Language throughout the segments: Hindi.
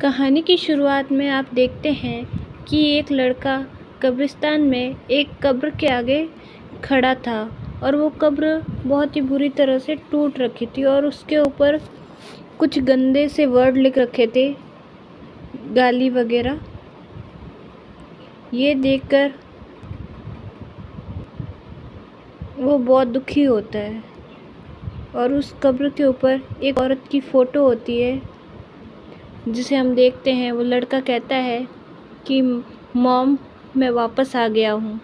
कहानी की शुरुआत में आप देखते हैं कि एक लड़का कब्रिस्तान में एक कब्र के आगे खड़ा था और वो कब्र बहुत ही बुरी तरह से टूट रखी थी और उसके ऊपर कुछ गंदे से वर्ड लिख रखे थे, गाली वगैरह। ये देखकर वो बहुत दुखी होता है और उस कब्र के ऊपर एक औरत की फ़ोटो होती है जिसे हम देखते हैं। वो लड़का कहता है कि मॉम, मैं वापस आ गया हूँ।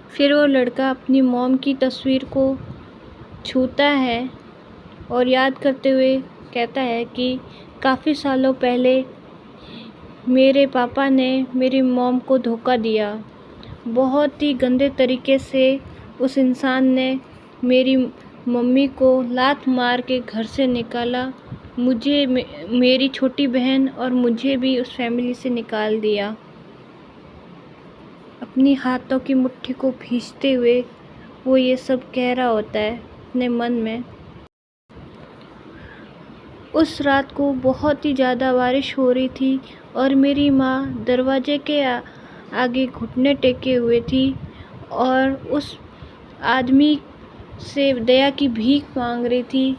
फिर वो लड़का अपनी मॉम की तस्वीर को छूता है और याद करते हुए कहता है कि काफ़ी सालों पहले मेरे पापा ने मेरी मॉम को धोखा दिया। बहुत ही गंदे तरीके से उस इंसान ने मेरी मम्मी को लात मार के घर से निकाला। मुझे, मेरी छोटी बहन और मुझे भी उस फैमिली से निकाल दिया। अपनी हाथों की मुट्ठी को भींचते हुए वो ये सब कह रहा होता है अपने मन में। उस रात को बहुत ही ज़्यादा बारिश हो रही थी और मेरी माँ दरवाजे के आगे घुटने टेके हुए थी और उस आदमी से दया की भीख मांग रही थी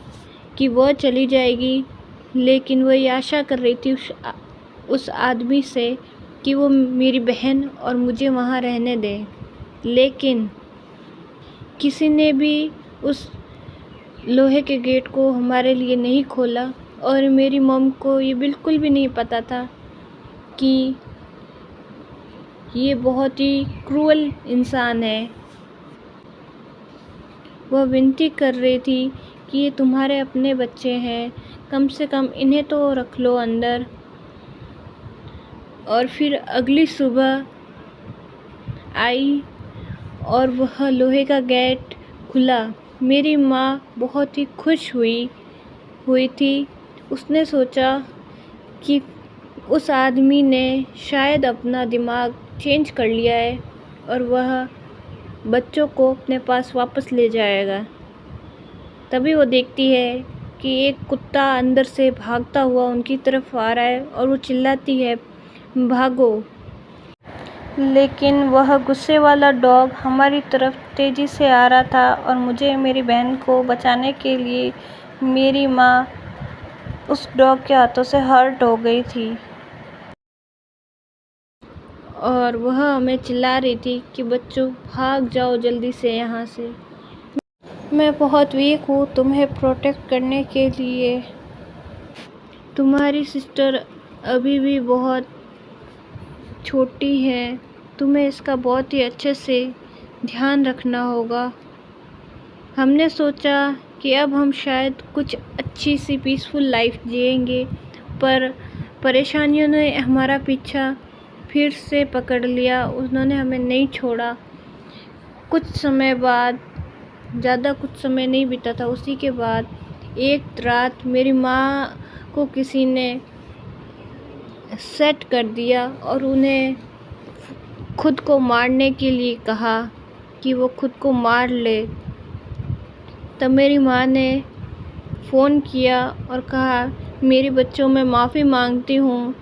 कि वह चली जाएगी, लेकिन वह ये आशा कर रही थी उस आदमी से कि वो मेरी बहन और मुझे वहाँ रहने दे। लेकिन किसी ने भी उस लोहे के गेट को हमारे लिए नहीं खोला और मेरी मॉम को ये बिल्कुल भी नहीं पता था कि ये बहुत ही क्रूअल इंसान है। वह विनती कर रही थी कि ये तुम्हारे अपने बच्चे हैं, कम से कम इन्हें तो रख लो अंदर। और फिर अगली सुबह आई और वह लोहे का गेट खुला। मेरी माँ बहुत ही खुश हुई थी। उसने सोचा कि उस आदमी ने शायद अपना दिमाग चेंज कर लिया है और वह बच्चों को अपने पास वापस ले जाएगा। तभी वो देखती है कि एक कुत्ता अंदर से भागता हुआ उनकी तरफ आ रहा है और वो चिल्लाती है, भागो। लेकिन वह गुस्से वाला डॉग हमारी तरफ तेज़ी से आ रहा था और मुझे, मेरी बहन को बचाने के लिए मेरी माँ उस डॉग के हाथों से हर्ट हो गई थी और वह हमें चिल्ला रही थी कि बच्चों, भाग जाओ जल्दी से यहाँ से। मैं बहुत वीक हूँ तुम्हें प्रोटेक्ट करने के लिए। तुम्हारी सिस्टर अभी भी बहुत छोटी है, तुम्हें इसका बहुत ही अच्छे से ध्यान रखना होगा। हमने सोचा कि अब हम शायद कुछ अच्छी सी पीसफुल लाइफ जिएंगे, पर परेशानियों ने हमारा पीछा फिर से पकड़ लिया। उन्होंने हमें नहीं छोड़ा। कुछ समय बाद, ज़्यादा कुछ समय नहीं बीता था, उसी के बाद एक रात मेरी माँ को किसी ने सेट कर दिया और उन्हें खुद को मारने के लिए कहा कि वो खुद को मार ले। तब मेरी माँ ने फ़ोन किया और कहा, मेरे बच्चों, मैं माफ़ी मांगती हूँ,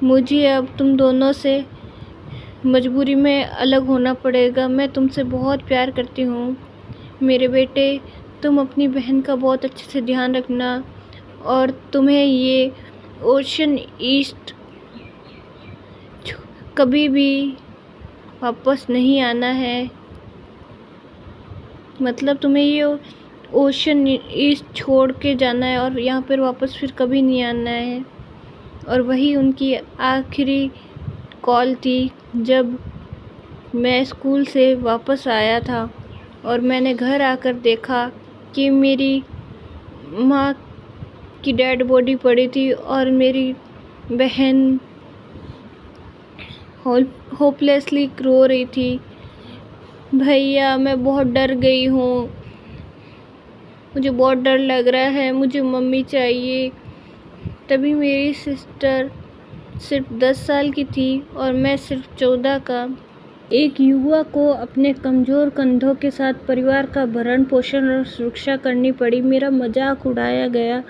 मुझे अब तुम दोनों से मजबूरी में अलग होना पड़ेगा। मैं तुमसे बहुत प्यार करती हूँ मेरे बेटे, तुम अपनी बहन का बहुत अच्छे से ध्यान रखना और तुम्हें ये ओशन ईस्ट कभी भी वापस नहीं आना है। मतलब तुम्हें ये ओशन ईस्ट छोड़ के जाना है और यहाँ पर वापस फिर कभी नहीं आना है। और वही उनकी आखिरी कॉल थी जब मैं स्कूल से वापस आया था और मैंने घर आकर देखा कि मेरी माँ की डेड बॉडी पड़ी थी और मेरी बहन होपलेसली रो रही थी। भैया, मैं बहुत डर गई हूँ, मुझे बहुत डर लग रहा है, मुझे मम्मी चाहिए। तभी मेरी सिस्टर सिर्फ 10 साल की थी और मैं सिर्फ 14 का। एक युवा को अपने कमज़ोर कंधों के साथ परिवार का भरण पोषण और सुरक्षा करनी पड़ी। मेरा मजाक उड़ाया गया,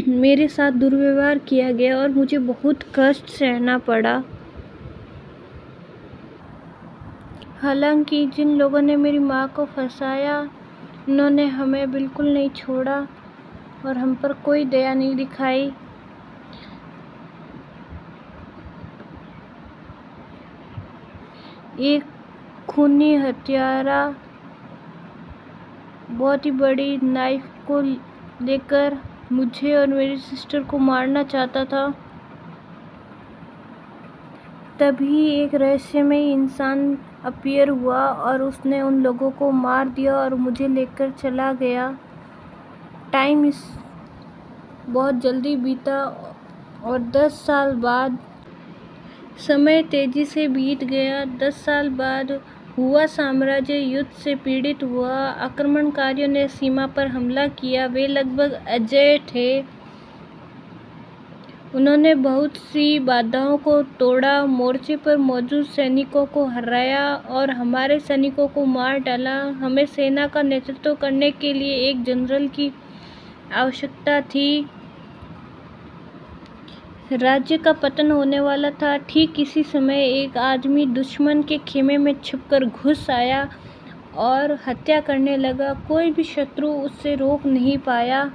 मेरे साथ दुर्व्यवहार किया गया और मुझे बहुत कष्ट सहना पड़ा। हालांकि जिन लोगों ने मेरी माँ को फंसाया, उन्होंने हमें बिल्कुल नहीं छोड़ा और हम पर कोई दया नहीं दिखाई। एक खूनी हत्यारा बहुत ही बड़ी नाइफ को लेकर मुझे और मेरी सिस्टर को मारना चाहता था। तभी एक रहस्यमय इंसान अपीयर हुआ और उसने उन लोगों को मार दिया और मुझे लेकर चला गया। टाइम इस बहुत जल्दी बीता और 10 साल बाद समय तेजी से बीत गया। 10 साल बाद हुआ साम्राज्य युद्ध से पीड़ित हुआ। आक्रमणकारियों ने सीमा पर हमला किया। वे लगभग अजेय थे। उन्होंने बहुत सी बाधाओं को तोड़ा, मोर्चे पर मौजूद सैनिकों को हराया और हमारे सैनिकों को मार डाला। हमें सेना का नेतृत्व करने के लिए एक जनरल की आवश्यकता थी। राज्य का पतन होने वाला था। ठीक इसी समय एक आदमी दुश्मन के खेमे में छिपकर घुस आया और हत्या करने लगा। कोई भी शत्रु उससे रोक नहीं पाया।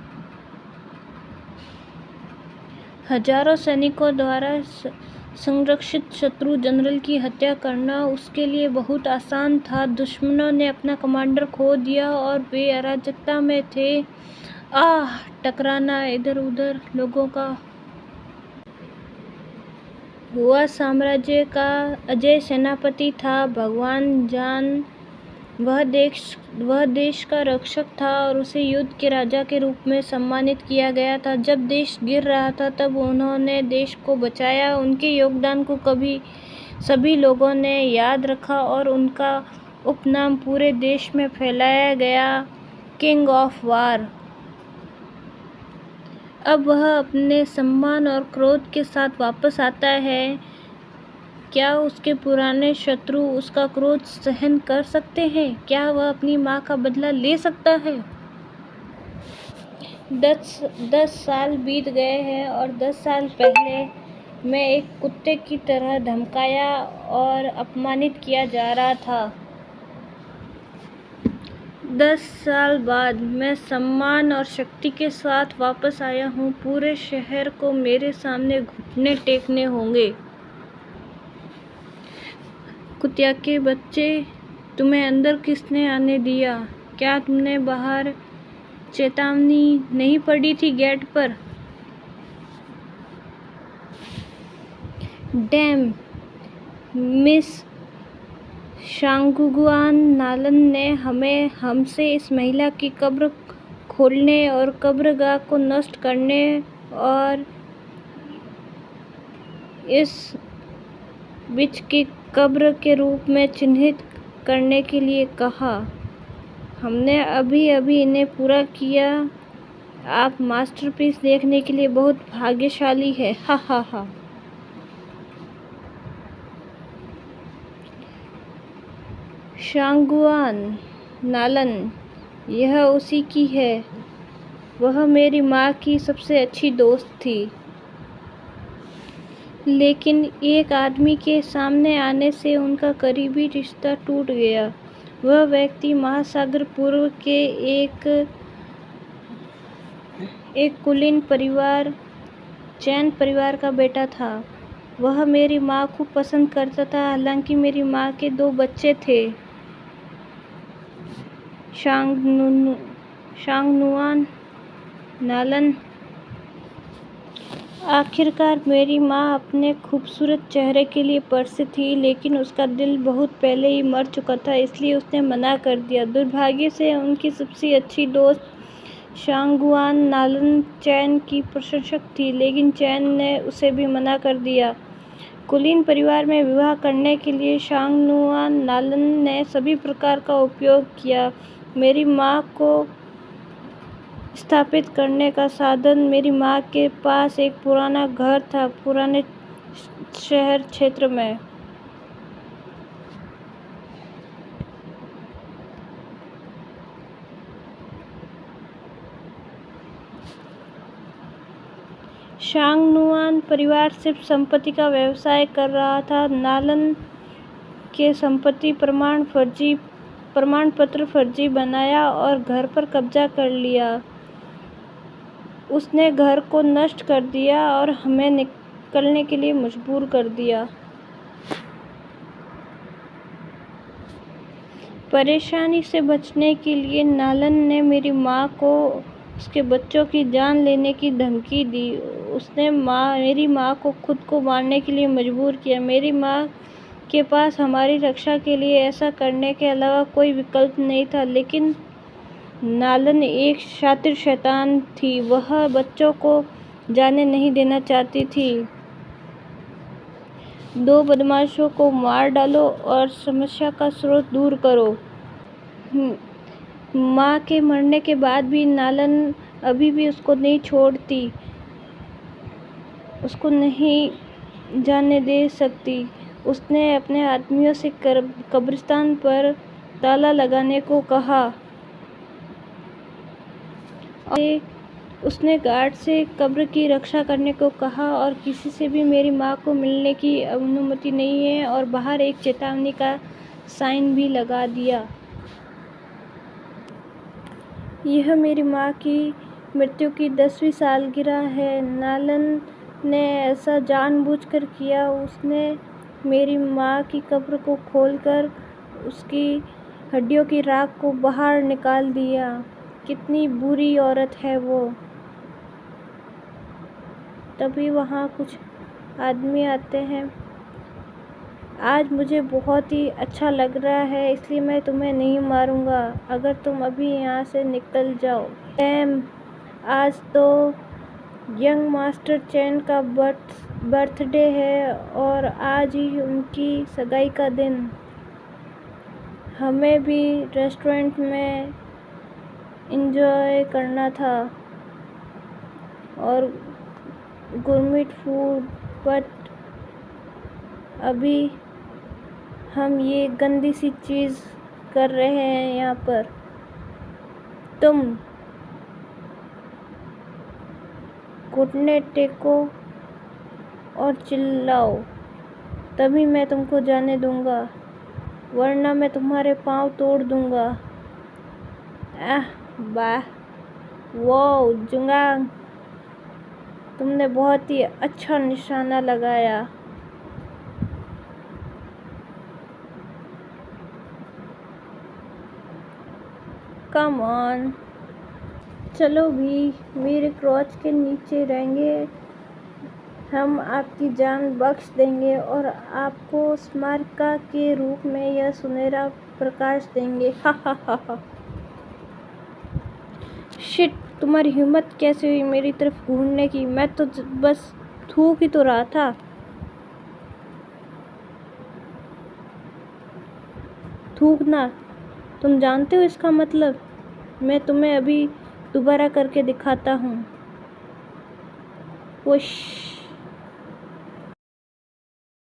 हजारों सैनिकों द्वारा संरक्षित शत्रु जनरल की हत्या करना उसके लिए बहुत आसान था। दुश्मनों ने अपना कमांडर खो दिया और वे अराजकता में थे। टकराना इधर उधर लोगों का हुआ। साम्राज्य का अजय सेनापति था भगवान जान। वह देश का रक्षक था और उसे युद्ध के राजा के रूप में सम्मानित किया गया था। जब देश गिर रहा था तब उन्होंने देश को बचाया। उनके योगदान को कभी सभी लोगों ने याद रखा और उनका उपनाम पूरे देश में फैलाया गया, किंग ऑफ वार। अब वह अपने सम्मान और क्रोध के साथ वापस आता है। क्या उसके पुराने शत्रु उसका क्रोध सहन कर सकते हैं? क्या वह अपनी माँ का बदला ले सकता है? 10 साल बीत गए हैं और 10 साल पहले मैं एक कुत्ते की तरह धमकाया और अपमानित किया जा रहा था। 10 साल बाद मैं सम्मान और शक्ति के साथ वापस आया हूँ। पूरे शहर को मेरे सामने घुटने टेकने होंगे। कुतिया के बच्चे, तुम्हें अंदर किसने आने दिया? क्या तुमने बाहर चेतावनी नहीं पड़ी थी गेट पर? डैम, मिस शांगुआन नालन ने हमसे इस महिला की कब्र खोलने और कब्रगाह को नष्ट करने और इस बिच की कब्र के रूप में चिन्हित करने के लिए कहा। हमने अभी इन्हें पूरा किया। आप मास्टरपीस देखने के लिए बहुत भाग्यशाली है। हा हा हा। शांगुआन नालन, यह उसी की है। वह मेरी माँ की सबसे अच्छी दोस्त थी। लेकिन एक आदमी के सामने आने से उनका करीबी रिश्ता टूट गया। वह व्यक्ति महासागर पूर्व के एक कुलीन परिवार, चैन परिवार का बेटा था। वह मेरी माँ को पसंद करता था। हालांकि मेरी माँ के 2 बच्चे थे, शांगनुआन नालन। आखिरकार मेरी माँ अपने खूबसूरत चेहरे के लिए प्रसिद्ध थी, लेकिन उसका दिल बहुत पहले ही मर चुका था, इसलिए उसने मना कर दिया। दुर्भाग्य से उनकी सबसे अच्छी दोस्त शांगुआन नालन चैन की प्रशंसक थी, लेकिन चैन ने उसे भी मना कर दिया। कुलीन परिवार में विवाह करने के लिए शांगनुआन नालन ने सभी प्रकार का उपयोग किया। मेरी माँ को स्थापित करने का साधन, मेरी माँ के पास एक पुराना घर था, पुराने शहर क्षेत्र में। शांगनुआन परिवार सिर्फ संपत्ति का व्यवसाय कर रहा था। नालन के संपत्ति प्रमाण पत्र फर्जी बनाया और घर पर कब्जा कर लिया। उसने घर को नष्ट कर दिया और हमें निकलने के लिए मजबूर कर दिया। परेशानी से बचने के लिए नालन ने मेरी माँ को उसके बच्चों की जान लेने की धमकी दी। उसने मेरी माँ को खुद को मारने के लिए मजबूर किया। मेरी माँ के पास हमारी रक्षा के लिए ऐसा करने के अलावा कोई विकल्प नहीं था, लेकिन नालन एक शातिर शैतान थी। वह बच्चों को जाने नहीं देना चाहती थी। 2 बदमाशों को मार डालो और समस्या का स्रोत दूर करो। माँ के मरने के बाद भी नालन अभी भी उसको नहीं छोड़ती, उसको नहीं जाने दे सकती। उसने अपने आदमियों से कब्रिस्तान पर ताला लगाने को कहा और उसने गार्ड से कब्र की रक्षा करने को कहा और किसी से भी मेरी माँ को मिलने की अनुमति नहीं है, और बाहर एक चेतावनी का साइन भी लगा दिया। यह मेरी माँ की मृत्यु की 10वीं सालगिरह है। नालन ने ऐसा जानबूझकर किया। उसने मेरी माँ की कब्र को खोलकर उसकी हड्डियों की राख को बाहर निकाल दिया। कितनी बुरी औरत है वो। तभी वहाँ कुछ आदमी आते हैं। आज मुझे बहुत ही अच्छा लग रहा है, इसलिए मैं तुम्हें नहीं मारूंगा अगर तुम अभी यहाँ से निकल जाओ। आज तो यंग मास्टर चैन का बर्थडे है और आज ही उनकी सगाई का दिन। हमें भी रेस्टोरेंट में एंजॉय करना था और गुरमेट फूड, बट अभी हम ये गंदी सी चीज़ कर रहे हैं यहाँ पर। तुम घुटने टेको और चिल्लाओ, तभी मैं तुमको जाने दूंगा, वरना मैं तुम्हारे पाँव तोड़ दूंगा। वाह, वो जुंगांग, तुमने बहुत ही अच्छा निशाना लगाया। कम ऑन, चलो भी, मेरे क्रॉच के नीचे रहेंगे। हम आपकी जान बख्श देंगे और आपको स्मारका के रूप में यह सुनहरा प्रकाश देंगे। हा हा हा हा। शिट, तुम्हारी हिम्मत कैसे हुई मेरी तरफ घूरने की? मैं तो बस थूक ही तो रहा था। थूकना, तुम जानते हो इसका मतलब? मैं तुम्हें अभी दोबारा करके दिखाता हूँ। वुश।